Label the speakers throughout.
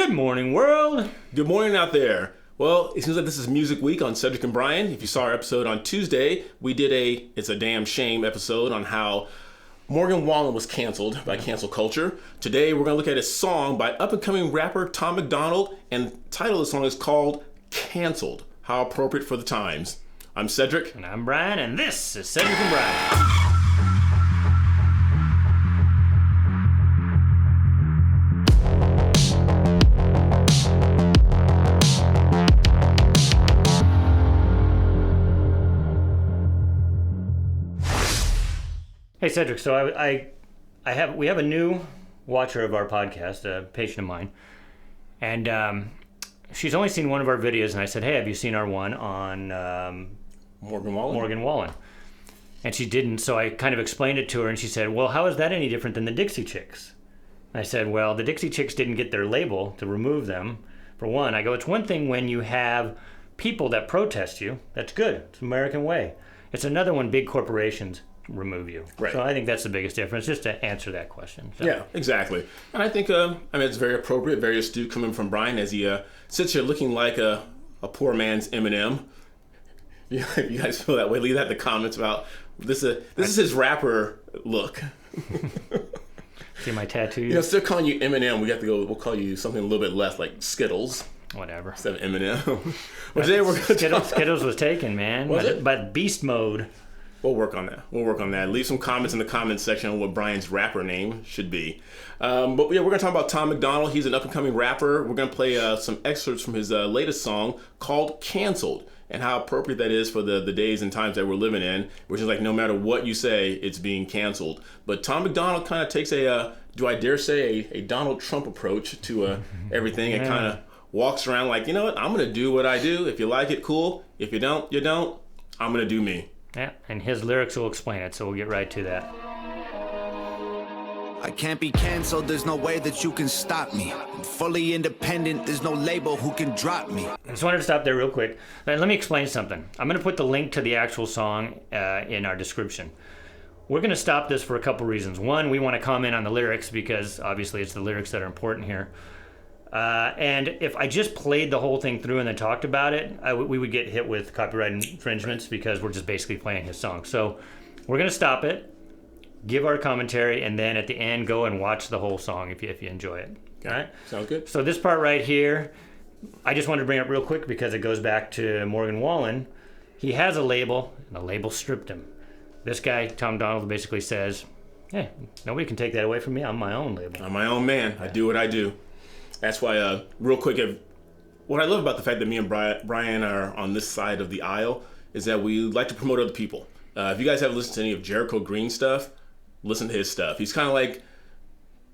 Speaker 1: Good morning, world.
Speaker 2: Good morning out there. Well, it seems like this is Music Week on Cedric and Brian. If you saw our episode on Tuesday, we did It's a Damn Shame episode on how Morgan Wallen was canceled by cancel culture. Today, we're going to look at a song by up-and-coming rapper Tom MacDonald, and the title of the song is called Canceled. How appropriate for the times. I'm Cedric.
Speaker 1: And I'm Brian, and this is Cedric and Brian. Hey Cedric, so we have a new watcher of our podcast, a patient of mine, and she's only seen one of our videos, and I said, hey, have you seen our one on
Speaker 2: Morgan Wallen?
Speaker 1: And she didn't, so I kind of explained it to her, and she said, well, how is that any different than the Dixie Chicks? And I said, well, the Dixie Chicks didn't get their label to remove them, for one. I go, it's one thing when you have people that protest you, that's good, it's the American way. It's another when big corporations remove you.
Speaker 2: Right.
Speaker 1: So I think that's the biggest difference, just to answer that question. So.
Speaker 2: Yeah, exactly. And I think, it's very appropriate, very astute coming from Brian as he sits here looking like a poor man's Eminem. You guys feel that way? Leave that in the comments about this. This is his rapper look.
Speaker 1: See my tattoos?
Speaker 2: Instead of calling you Eminem, we'll call you something a little bit less, like Skittles.
Speaker 1: Whatever.
Speaker 2: Instead of Eminem. But today we're going
Speaker 1: Skittles was taken, man. But beast mode.
Speaker 2: We'll work on that. Leave some comments in the comments section on what Brian's rapper name should be. But yeah, we're going to talk about Tom MacDonald. He's an up-and-coming rapper. We're going to play some excerpts from his latest song called Canceled, and how appropriate that is for the days and times that we're living in, which is like no matter what you say, it's being canceled. But Tom MacDonald kind of takes do I dare say, a Donald Trump approach to everything. It kind of walks around like, you know what, I'm going to do what I do. If you like it, cool. If you don't, you don't. I'm going to do me.
Speaker 1: Yeah, and his lyrics will explain it, so we'll get right to that.
Speaker 3: I can't be canceled, there's no way that you can stop me. I'm fully independent, there's no label who can drop me.
Speaker 1: I just wanted to stop there real quick. Let me explain something. I'm going to put the link to the actual song in our description. We're going to stop this for a couple reasons. One, we want to comment on the lyrics because obviously it's the lyrics that are important here. And if I just played the whole thing through and then talked about it, we would get hit with copyright infringements because we're just basically playing his song. So we're going to stop it, give our commentary, and then at the end go and watch the whole song if you enjoy it.
Speaker 2: Okay.
Speaker 1: All right?
Speaker 2: Sounds good.
Speaker 1: So this part right here, I just wanted to bring up real quick because it goes back to Morgan Wallen. He has a label, and the label stripped him. This guy, Tom MacDonald, basically says, hey, nobody can take that away from me. I'm my own label.
Speaker 2: I'm my own man. I do what I do. That's why, real quick, what I love about the fact that me and Brian are on this side of the aisle is that we like to promote other people. If you guys haven't listened to any of Jericho Green's stuff, listen to his stuff. He's kind of like,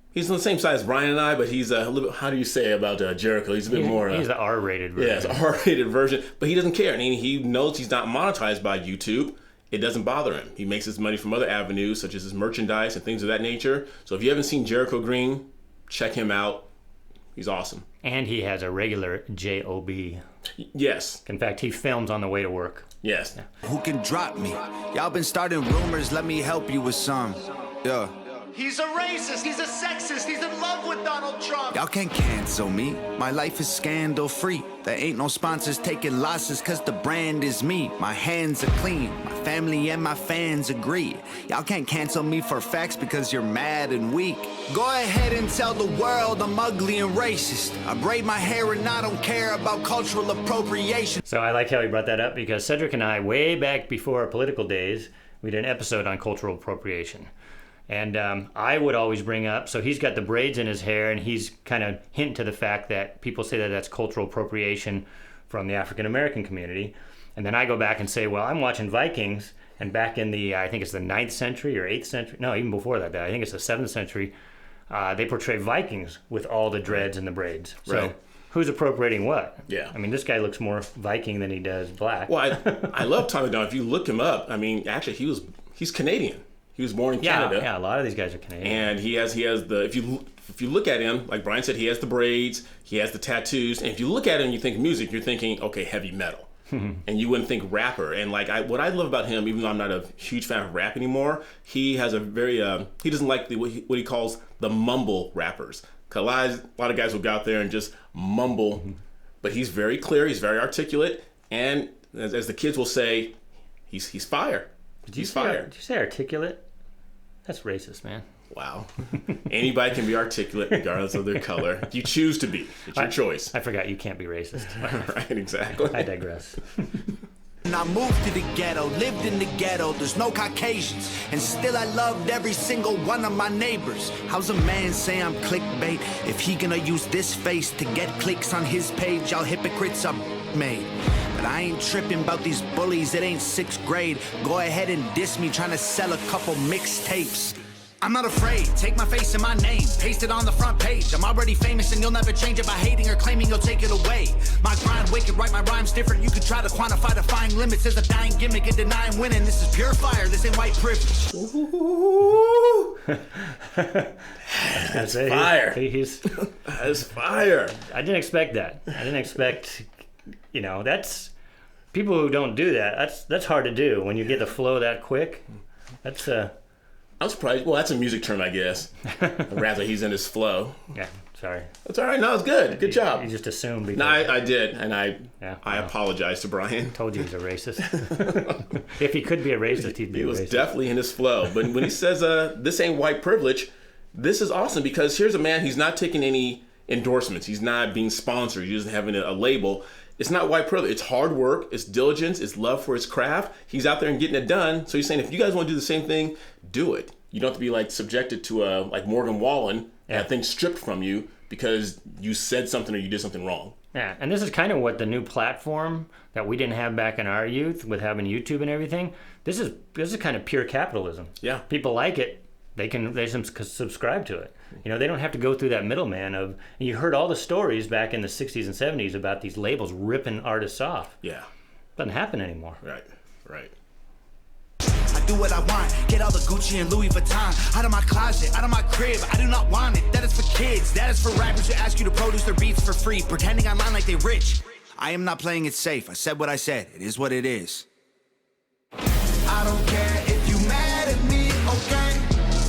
Speaker 2: he's on the same side as Brian and I, but he's a little bit, how do you say about Jericho? He's a bit more...
Speaker 1: He's the R-rated version.
Speaker 2: Yeah, it's an R-rated version, but he doesn't care. I mean, he knows he's not monetized by YouTube. It doesn't bother him. He makes his money from other avenues, such as his merchandise and things of that nature. So if you haven't seen Jericho Green, check him out. He's awesome. And
Speaker 1: he has a regular J.O.B.
Speaker 2: Yes.
Speaker 1: In fact, he films on the way to work.
Speaker 2: Yes.
Speaker 3: Yeah. Who can drop me? Y'all been starting rumors, let me help you with some. Yeah.
Speaker 4: He's a racist, he's a sexist, he's in love with Donald Trump.
Speaker 3: Y'all can't cancel me. My life is scandal free. There ain't no sponsors taking losses cause the brand is me. My hands are clean. My family and my fans agree. Y'all can't cancel me for facts because you're mad and weak. Go ahead and tell the world I'm ugly and racist. I braid my hair and I don't care about cultural appropriation.
Speaker 1: So I like how he brought that up because Cedric and I, way back before our political days, we did an episode on cultural appropriation. And I would always bring up, so he's got the braids in his hair, and he's kind of hinting to the fact that people say that that's cultural appropriation from the African-American community. And then I go back and say, well, I'm watching Vikings, and back in the, I think it's the 9th century or 8th century, no, even before that, I think it's the 7th century, they portray Vikings with all the dreads and the braids. So
Speaker 2: right.
Speaker 1: Who's appropriating what?
Speaker 2: Yeah.
Speaker 1: I mean, this guy looks more Viking than he does black.
Speaker 2: Well, I love Tom MacDonald. If you look him up, I mean, actually, he's Canadian. He was born in Canada.
Speaker 1: Yeah, a lot of these guys are Canadian.
Speaker 2: And he has the, if you look at him, like Brian said, he has the braids, he has the tattoos, and if you look at him and you think music, you're thinking, okay, heavy metal. And you wouldn't think rapper. And like what I love about him, even though I'm not a huge fan of rap anymore, he has a very he doesn't like what he calls the mumble rappers. 'Cause a lot of guys will go out there and just mumble, but he's very clear, he's very articulate, and as the kids will say, he's fire. He's fire.
Speaker 1: Did you say articulate? That's racist, man.
Speaker 2: Wow. Anybody can be articulate regardless of their color. If you choose to be. It's your choice.
Speaker 1: I forgot you can't be racist.
Speaker 2: Right, exactly.
Speaker 1: I digress.
Speaker 3: I moved to the ghetto, lived in the ghetto, there's no Caucasians, and still I loved every single one of my neighbors. How's a man say I'm clickbait if he gonna use this face to get clicks on his page? Y'all hypocrites are made. But I ain't tripping about these bullies, it ain't 6th grade. Go ahead and diss me trying to sell a couple mixtapes. I'm not afraid, take my face and my name, paste it on the front page. I'm already famous and you'll never change it by hating or claiming you'll take it away. My grind wicked, write my rhymes different. You can try to quantify defying limits. There's a dying gimmick and denying winning. This is pure fire, this ain't white privilege.
Speaker 2: Ooh. That's fire. That's fire.
Speaker 1: I didn't expect that. I didn't expect, that's, people who don't do that, that's hard to do. When you get the flow that quick, that's
Speaker 2: I'm surprised. Well, that's a music term, I guess. Rather, he's in his flow.
Speaker 1: Yeah, sorry.
Speaker 2: That's all right. No, it's good. Good job.
Speaker 1: You just assumed. Because,
Speaker 2: No, I did, and I apologize to Brian.
Speaker 1: Told you he was a racist. If he could be a racist, he'd be a racist.
Speaker 2: He was definitely in his flow. But when he says, this ain't white privilege, this is awesome because here's a man, he's not taking any endorsements. He's not being sponsored. He doesn't have a label. It's not white privilege. It's hard work. It's diligence. It's love for his craft. He's out there and getting it done. So he's saying, if you guys want to do the same thing, do it. You don't have to be subjected to like Morgan Wallen and have things stripped from you because you said something or you did something wrong. Yeah,
Speaker 1: and this is kind of what the new platform that we didn't have back in our youth with having YouTube and everything. This is kind of pure capitalism.
Speaker 2: Yeah,
Speaker 1: people like it. They subscribe to it. They don't have to go through that middleman of. You heard all the stories back in the 60s and 70s about these labels ripping artists off.
Speaker 2: Yeah,
Speaker 1: doesn't happen anymore.
Speaker 2: Right.
Speaker 3: I do what I want, get all the Gucci and Louis Vuitton out of my closet, out of my crib. I do not want it. That is for kids. That is for rappers who ask you to produce their beats for free, pretending online like they rich. I am not playing it safe. I said what I said. It is what it is. I don't care if you mad at me, okay?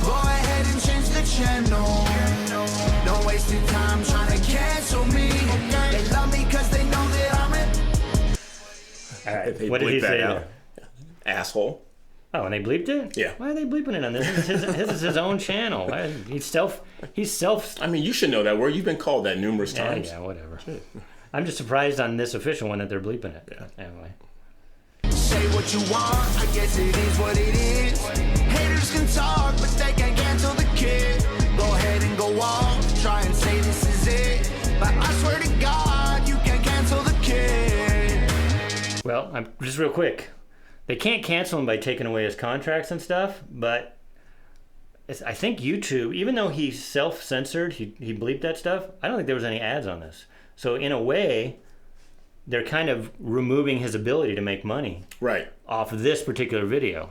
Speaker 3: Go ahead and change the channel. Don't waste your time trying to cancel me. They love me because they know that I'm it.
Speaker 1: All right,
Speaker 2: they
Speaker 1: what did he say
Speaker 2: there? Asshole.
Speaker 1: Oh, and they bleeped it?
Speaker 2: Yeah.
Speaker 1: Why are they bleeping it on this? This is his own channel. He's self.
Speaker 2: I mean, you should know that word. You've been called that numerous times.
Speaker 1: Yeah, whatever. I'm just surprised on this official one that they're bleeping it. Yeah. Anyway.
Speaker 3: Say what you want, I guess it is what it is. Haters can talk, but they can't cancel the kid. Go ahead and go off, try and say this is it. But I swear to God, you can't cancel the kid.
Speaker 1: Well, just real quick. They can't cancel him by taking away his contracts and stuff, but I think YouTube, even though he self-censored, he bleeped that stuff, I don't think there was any ads on this. So in a way, they're kind of removing his ability to make money off of this particular video.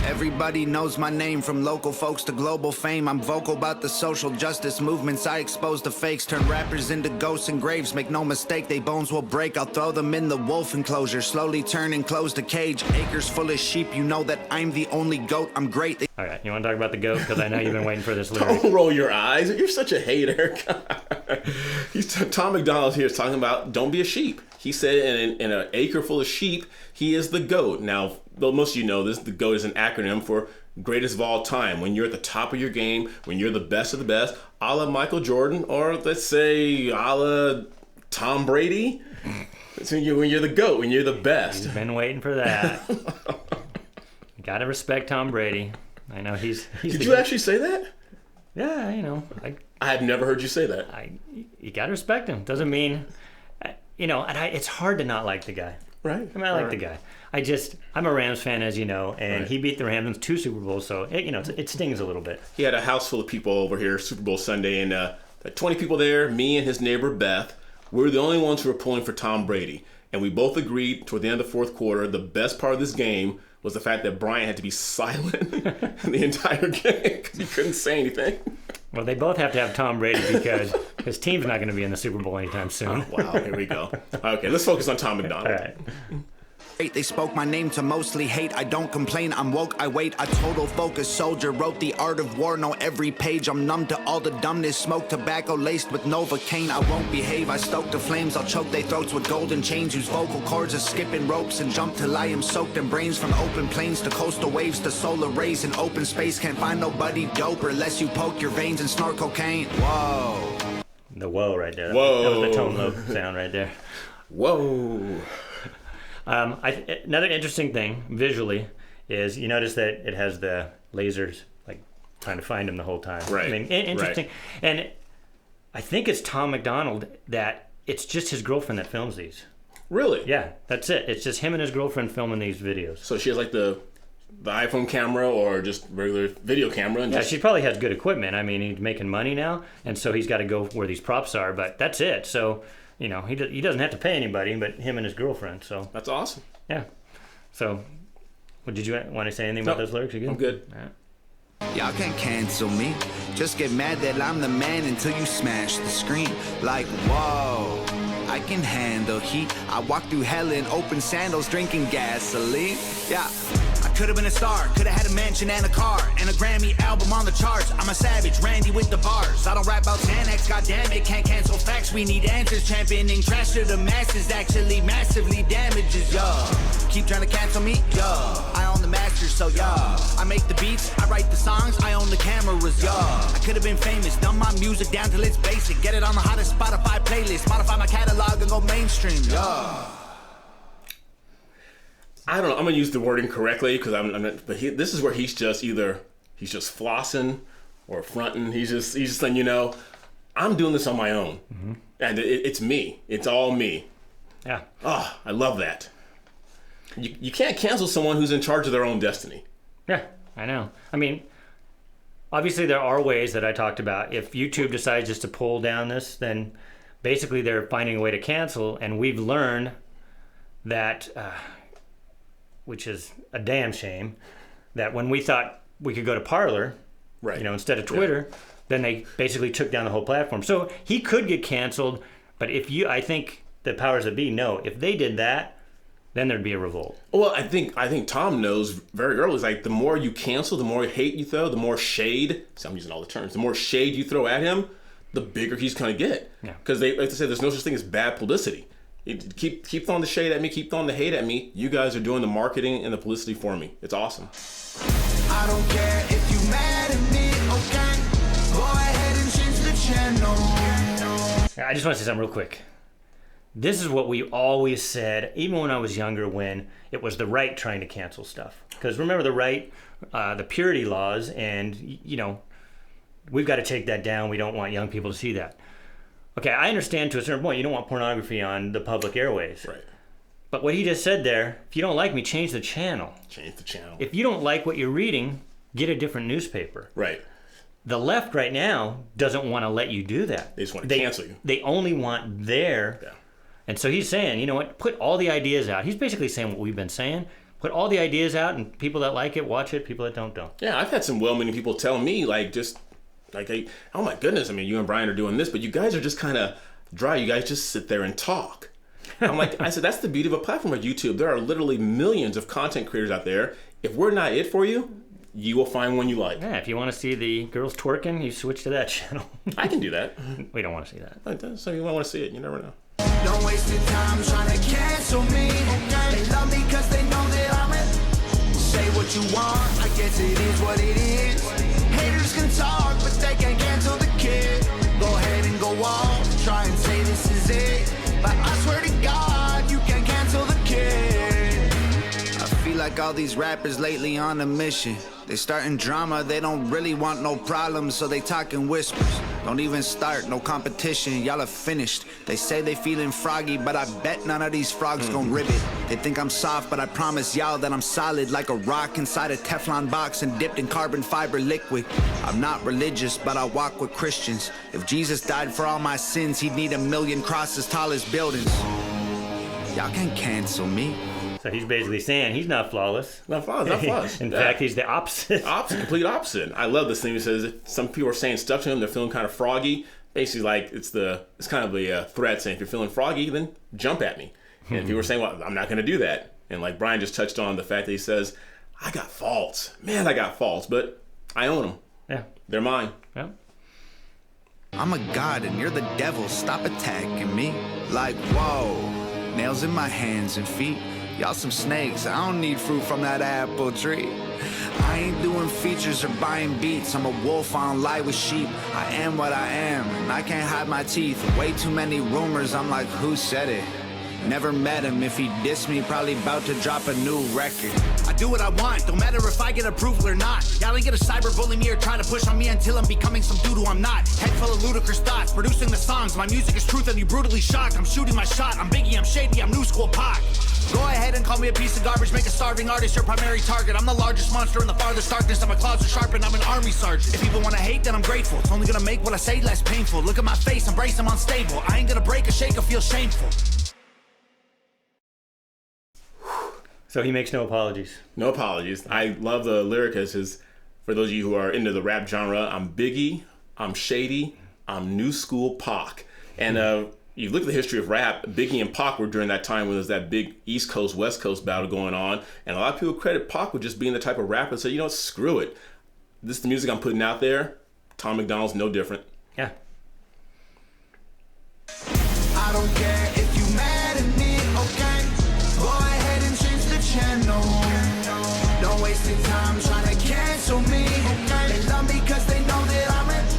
Speaker 3: Everybody knows my name, from local folks to global fame. I'm vocal about the social justice movements. I expose the fakes, turn rappers into ghosts and graves. Make no mistake, they bones will break. I'll throw them in the wolf enclosure, slowly turn and close the cage. Acres full of sheep, you know that I'm the only goat. I'm great.
Speaker 1: All right, you want to talk about the goat? Because I know you've been waiting for this lyric.
Speaker 2: Don't roll your eyes. You're such a hater. Tom MacDonald here is talking about don't be a sheep. He said in an acre full of sheep, he is the GOAT. Now, most of you know this, the GOAT is an acronym for greatest of all time. When you're at the top of your game, when you're the best of the best, a la Michael Jordan, or let's say a la Tom Brady. So when you're the GOAT, when you're the best.
Speaker 1: He's been waiting for that. Got to respect Tom Brady. I know he's
Speaker 2: Did you actually say that?
Speaker 1: Yeah,
Speaker 2: I have never heard you say that.
Speaker 1: You got to respect him. Doesn't mean... and it's hard to not like the guy.
Speaker 2: Right.
Speaker 1: I like the guy. I'm a Rams fan, as you know, and he beat the Rams in 2 Super Bowls, so it stings a little bit.
Speaker 2: He had a house full of people over here, Super Bowl Sunday, and 20 people there, me and his neighbor Beth. We were the only ones who were pulling for Tom Brady, and we both agreed toward the end of the fourth quarter, the best part of this game was the fact that Brian had to be silent the entire game because he couldn't say anything.
Speaker 1: Well, they both have to have Tom Brady because his team's not going to be in the Super Bowl anytime soon.
Speaker 2: Oh, wow, here we go. Okay, let's focus on Tom MacDonald.
Speaker 1: All right.
Speaker 3: They spoke my name to mostly hate. I don't complain, I'm woke, I wait. A total focus soldier wrote the art of war. Know every page, I'm numb to all the dumbness. Smoke tobacco laced with Novocaine. I won't behave, I stoke the flames. I'll choke their throats with golden chains. Whose vocal cords are skipping ropes and jump till I am soaked in brains. From open plains to coastal waves to solar rays in open space. Can't find nobody doper unless you poke your veins and snort cocaine. Whoa.
Speaker 1: The whoa right there.
Speaker 2: Whoa.
Speaker 1: That was the tone low sound right there.
Speaker 2: Whoa.
Speaker 1: Another interesting thing visually is you notice that it has the lasers like trying to find him the whole time.
Speaker 2: Right.
Speaker 1: I mean, interesting.
Speaker 2: Right.
Speaker 1: And I think it's Tom MacDonald that it's just his girlfriend that films these.
Speaker 2: Really?
Speaker 1: Yeah, that's it. It's just him and his girlfriend filming these videos.
Speaker 2: So she has like the iPhone camera or just regular video camera? And
Speaker 1: Yeah,
Speaker 2: just...
Speaker 1: she probably has good equipment. I mean, he's making money now, and so he's got to go where these props are, but that's it. So, you know, he doesn't have to pay anybody but him and his girlfriend. So
Speaker 2: That's awesome.
Speaker 1: yeah. So, did you want to say anything about those lyrics? You good?
Speaker 2: I'm good.
Speaker 1: Yeah.
Speaker 3: Y'all can't cancel me. Just get mad that I'm the man until you smash the screen. Like, whoa, I can handle heat. I walk through hell in open sandals drinking gasoline. Yeah, I could have been a star. Could have had a mansion and a car and a Grammy album on the charts. I'm a savage, Randy with the bars. I don't rap about Xanax, goddamn it. Can't cancel facts, we need answers. Championing trash to the masses actually massively damages, yeah. Keep trying to cancel me, yeah. I own the masters, so yeah. I make the beats, I write the songs, I own the cameras, yeah. I could have been famous, dumb my music down till it's basic. Get it on the hottest Spotify playlist, modify my catalog and go mainstream, yeah.
Speaker 2: I don't know. I'm gonna use the wording correctly because I'm not. But this is where he's just flossing or fronting. He's just letting you know, I'm doing this on my own, and it's me. It's all me.
Speaker 1: Yeah.
Speaker 2: Oh, I love that. You can't cancel someone who's in charge of their own destiny.
Speaker 1: Yeah, I know. I mean, obviously there are ways that I talked about. If YouTube decides just to pull down this, then basically they're finding a way to cancel, and we've learned that, which is a damn shame, that when we thought we could go to Parler,
Speaker 2: Right.
Speaker 1: you know, instead of Twitter, then they basically took down the whole platform. So he could get canceled, but I think the powers that be know if they did that, then there'd be a revolt.
Speaker 2: Well, I think Tom knows very early. It's like the more you cancel, the more hate you throw, the more shade. So I'm using all the terms. The more shade you throw at him, the bigger he's gonna get.
Speaker 1: Yeah.
Speaker 2: Because they like to say, there's no such thing as bad publicity. You keep throwing the shade at me, keep throwing the hate at me. You guys are doing the marketing and the publicity for me. It's awesome.
Speaker 3: I don't care if you mad at me, okay? Go ahead and change the channel.
Speaker 1: I just want to say something real quick. This is what we always said, even when I was younger, when it was the right trying to cancel stuff. Because remember the right, the purity laws, and, you know, we've got to take that down. We don't want young people to see that. Okay, I understand to a certain point you don't want pornography on the public airways.
Speaker 2: Right.
Speaker 1: But what he just said there, if you don't like me, change the channel.
Speaker 2: Change the channel.
Speaker 1: If you don't like what you're reading, get a different newspaper.
Speaker 2: Right.
Speaker 1: The left right now doesn't want to let you do that.
Speaker 2: They just want to cancel you.
Speaker 1: They only want their...
Speaker 2: Yeah.
Speaker 1: And so he's saying, you know what, put all the ideas out. He's basically saying what we've been saying. Put all the ideas out, and people that like it, watch it. People that don't.
Speaker 2: Yeah, I've had some well-meaning people tell me, hey, oh my goodness, I mean, you and Brian are doing this, but you guys are just kind of dry. You guys just sit there and talk. I said, that's the beauty of a platform like YouTube. There are literally millions of content creators out there. If we're not it for you, you will find one you like.
Speaker 1: Yeah, if you want to see the girls twerking, you switch to that channel.
Speaker 2: I can do that.
Speaker 1: We don't want to see that.
Speaker 2: So you might want to see it. You never know.
Speaker 3: Don't waste your time trying to cancel me, okay? They love me cause they know that I'm it. Say what you want, I guess it is what it is. Haters can talk, but they can't cancel the kid. Go ahead and go off, try and say this is it. But I swear to God, you can't cancel the kid. I feel like all these rappers lately on a mission. They starting drama, they don't really want no problems, so they talk in whispers. Don't even start, no competition, y'all are finished. They say they feeling froggy, but I bet none of these frogs gon' ribbit. They think I'm soft, but I promise y'all that I'm solid like a rock inside a Teflon box and dipped in carbon fiber liquid. I'm not religious, but I walk with Christians. If Jesus died for all my sins, he'd need 1,000,000 crosses tall as buildings. Y'all can't cancel me.
Speaker 1: So he's basically saying he's not flawless.
Speaker 2: Not flawless.
Speaker 1: In fact, he's the opposite.
Speaker 2: Complete opposite. I love this thing. He says some people are saying stuff to him. They're feeling kind of froggy. Basically, like it's kind of a threat saying if you're feeling froggy, then jump at me. And if people are saying, well, I'm not going to do that. And like Brian just touched on the fact that he says, I got faults. Man, I got faults, but I own them.
Speaker 1: Yeah.
Speaker 2: They're mine.
Speaker 1: Yeah.
Speaker 3: I'm a god and you're the devil, stop attacking me. Like, whoa, nails in my hands and feet. Y'all some snakes, I don't need fruit from that apple tree. I ain't doing features or buying beats. I'm a wolf, I don't lie with sheep. I am what I am, and I can't hide my teeth. Way too many rumors, I'm like, who said it? Never met him, if he dissed me, probably about to drop a new record. I do what I want, don't matter if I get approval or not. Y'all ain't gonna cyberbully me or try to push on me until I'm becoming some dude who I'm not. Head full of ludicrous thoughts, producing the songs. My music is truth and you brutally shocked. I'm shooting my shot, I'm Biggie, I'm shady, I'm new school Pac. Go ahead and call me a piece of garbage, make a starving artist your primary target. I'm the largest monster in the farthest darkness, and my claws are sharpened, I'm an army sergeant. If people wanna hate, then I'm grateful. It's only gonna make what I say less painful. Look at my face, embrace, I'm unstable. I ain't gonna break or shake or feel shameful.
Speaker 1: So he makes no apologies.
Speaker 2: No apologies. I love the lyric as his, for those of you who are into the rap genre, I'm Biggie, I'm Shady, I'm New School Pac. And you look at the history of rap, Biggie and Pac were during that time when there was that big East Coast, West Coast battle going on. And a lot of people credit Pac with just being the type of rapper that said, you know what, screw it. This is the music I'm putting out there. Tom MacDonald's no different.
Speaker 1: Yeah.
Speaker 3: I don't care if you mad at me, okay? Go ahead and change the channel. Don't waste your time trying to cancel me, okay? They love me cause they know that I'm it.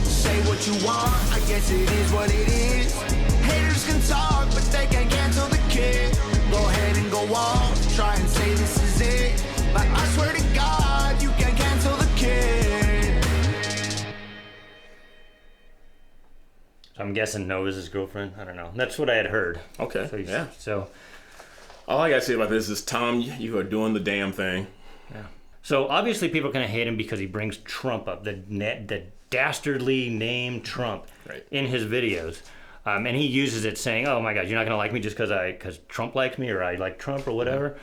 Speaker 3: Say what you want, I guess it is what it is. Haters can talk, but they can't cancel the kid. Go ahead and go off, try and say this is it. But I swear to God, you can't cancel the kid.
Speaker 1: I'm guessing no is his girlfriend. I don't know. That's what I had heard.
Speaker 2: Okay,
Speaker 1: So
Speaker 2: yeah.
Speaker 1: So,
Speaker 2: All I gotta say about this is, Tom, you are doing the damn thing.
Speaker 1: yeah. So obviously people are going to hate him because he brings Trump up, the dastardly name Trump
Speaker 2: Right.
Speaker 1: in his videos. And he uses it saying, oh my God, you're not going to like me just because Trump likes me or I like Trump or whatever.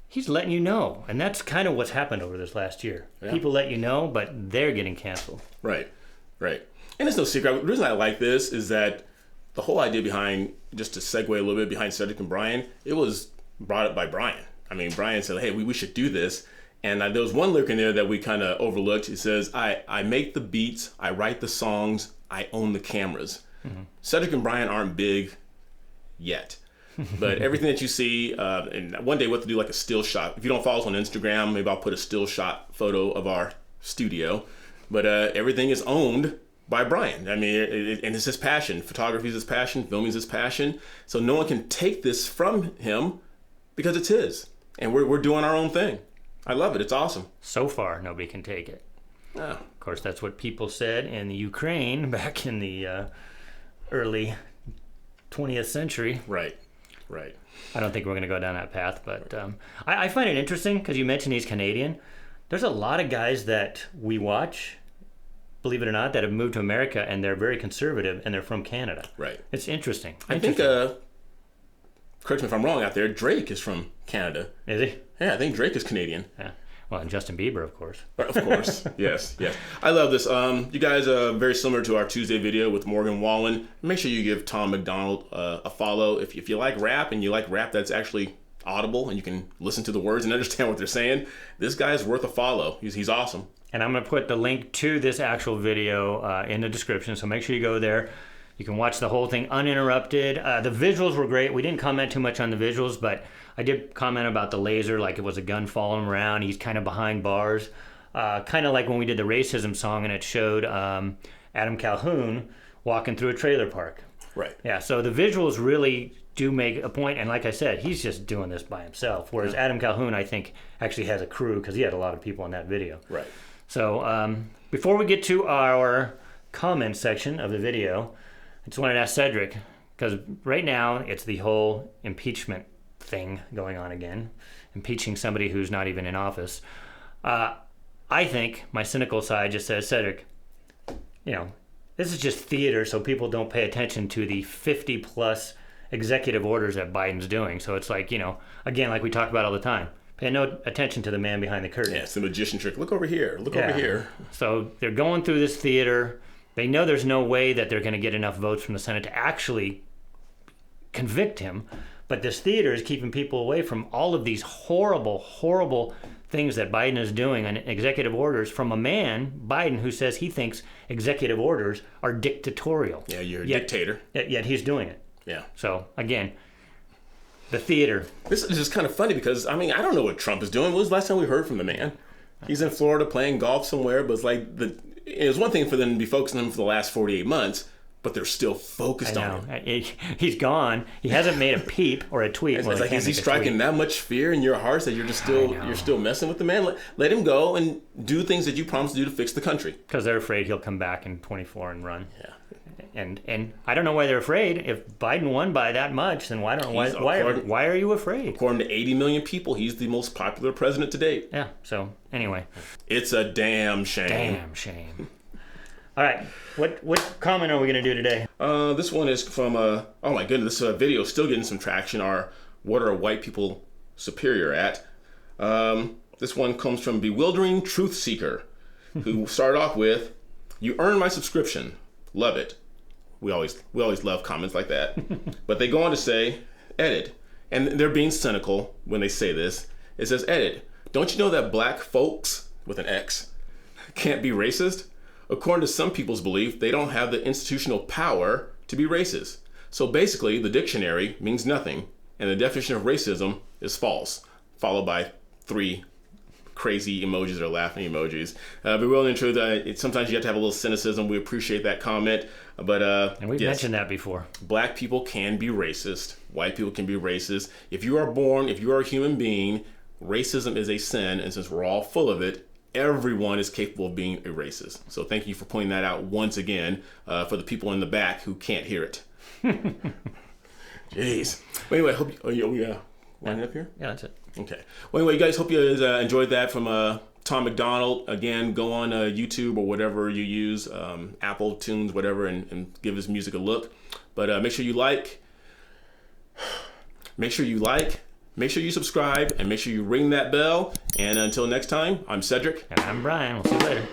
Speaker 1: He's letting you know. And that's kind of what's happened over this last year.
Speaker 2: Yeah.
Speaker 1: People let you know, but they're getting canceled.
Speaker 2: Right, right. And it's no secret. The reason I like this is that the whole idea behind, just to segue a little bit behind Cedric and Brian, it was brought up by Brian. I mean, Brian said, hey, we should do this. And there was one lyric in there that we kind of overlooked. He says, I make the beats, I write the songs, I own the cameras. Mm-hmm. Cedric and Brian aren't big yet. But everything that you see, and one day we'll have to do like a still shot. If you don't follow us on Instagram, maybe I'll put a still shot photo of our studio. But everything is owned by Brian. I mean, and it's his passion. Photography is his passion. Filming is his passion. So no one can take this from him because it's his. And we're doing our own thing. I love it. It's awesome.
Speaker 1: So far, nobody can take it.
Speaker 2: Oh.
Speaker 1: Of course, that's what people said in the Ukraine back in the early 20th century.
Speaker 2: Right, right.
Speaker 1: I don't think we're going to go down that path, but I find it interesting because you mentioned he's Canadian. There's a lot of guys that we watch, believe it or not, that have moved to America and they're very conservative and they're from Canada.
Speaker 2: Right.
Speaker 1: It's interesting.
Speaker 2: I think, correct me if I'm wrong out there, Drake is from Canada.
Speaker 1: Is he?
Speaker 2: Yeah, I think Drake is Canadian.
Speaker 1: Yeah. Well, and Justin Bieber, of course.
Speaker 2: Of course. Yes, yes. I love this. You guys are very similar to our Tuesday video with Morgan Wallen. Make sure you give Tom MacDonald a follow. If you like rap and you like rap that's actually audible and you can listen to the words and understand what they're saying, this guy's worth a follow. He's awesome.
Speaker 1: And I'm going to put the link to this actual video in the description, so make sure you go there. You can watch the whole thing uninterrupted. The visuals were great. We didn't comment too much on the visuals, but I did comment about the laser, like it was a gun following him around. He's kind of behind bars. Kind of like when we did the racism song and it showed Adam Calhoun walking through a trailer park.
Speaker 2: Right.
Speaker 1: Yeah, so the visuals really do make a point, and like I said, he's just doing this by himself, whereas Adam Calhoun, I think, actually has a crew because he had a lot of people in that video.
Speaker 2: Right.
Speaker 1: So before we get to our comment section of the video, I just wanted to ask Cedric, because right now it's the whole impeachment thing going on again, impeaching somebody who's not even in office. I think my cynical side just says, Cedric, you know, this is just theater so people don't pay attention to the 50 plus executive orders that Biden's doing. So it's like, you know, again, like we talk about all the time, pay no attention to the man behind the curtain.
Speaker 2: Yeah, it's the magician trick. Look over here. Look over here.
Speaker 1: So they're going through this theater. They know there's no way that they're going to get enough votes from the Senate to actually convict him. But this theater is keeping people away from all of these horrible, horrible things that Biden is doing on executive orders from a man, Biden, who says he thinks executive orders are dictatorial.
Speaker 2: Yeah, you're a dictator.
Speaker 1: Yet he's doing it.
Speaker 2: Yeah.
Speaker 1: So, again, the theater.
Speaker 2: This is just kind of funny because, I mean, I don't know what Trump is doing. When was the last time we heard from the man? He's in Florida playing golf somewhere, but it's like, it was one thing for them to be focusing on him for the last 48 months, but they're still focused on him.
Speaker 1: He's gone. He hasn't made a peep or a tweet.
Speaker 2: It's like, is he striking that much fear in your hearts that you're still messing with the man? Let him go and do things that you promised to do to fix the country.
Speaker 1: Because they're afraid he'll come back in 24 and run.
Speaker 2: Yeah.
Speaker 1: And I don't know why they're afraid. If Biden won by that much, then why are you afraid?
Speaker 2: According to 80 million people, he's the most popular president to date.
Speaker 1: Yeah. So anyway,
Speaker 2: it's a damn shame.
Speaker 1: Damn shame. All right. What comment are we going to do today?
Speaker 2: This one is from oh my goodness, this video is still getting some traction. What are white people superior at? This one comes from Bewildering Truth Seeker, who started off with, "You earned my subscription. Love it." We always love comments like that. But they go on to say, edit, and they're being cynical when they say this. It says, edit, don't you know that black folks, with an X, can't be racist? According to some people's belief, they don't have the institutional power to be racist. So basically, the dictionary means nothing, and the definition of racism is false, followed by 3 crazy emojis or laughing emojis. Bewildering Truth, sometimes you have to have a little cynicism. We appreciate that comment. But
Speaker 1: and we've mentioned that before.
Speaker 2: Black people can be racist. White people can be racist. If you are a human being, racism is a sin. And since we're all full of it, everyone is capable of being a racist. So thank you for pointing that out once again for the people in the back who can't hear it. Jeez. Well, anyway, hope you winding up here?
Speaker 1: Yeah, that's it.
Speaker 2: Okay. Well, anyway, guys, hope you enjoyed that from Tom MacDonald. Again, go on YouTube or whatever you use, Apple, Tunes, whatever, and give his music a look. But make sure you like, make sure you subscribe, and make sure you ring that bell. And until next time, I'm Cedric.
Speaker 1: And I'm Brian. We'll see you later.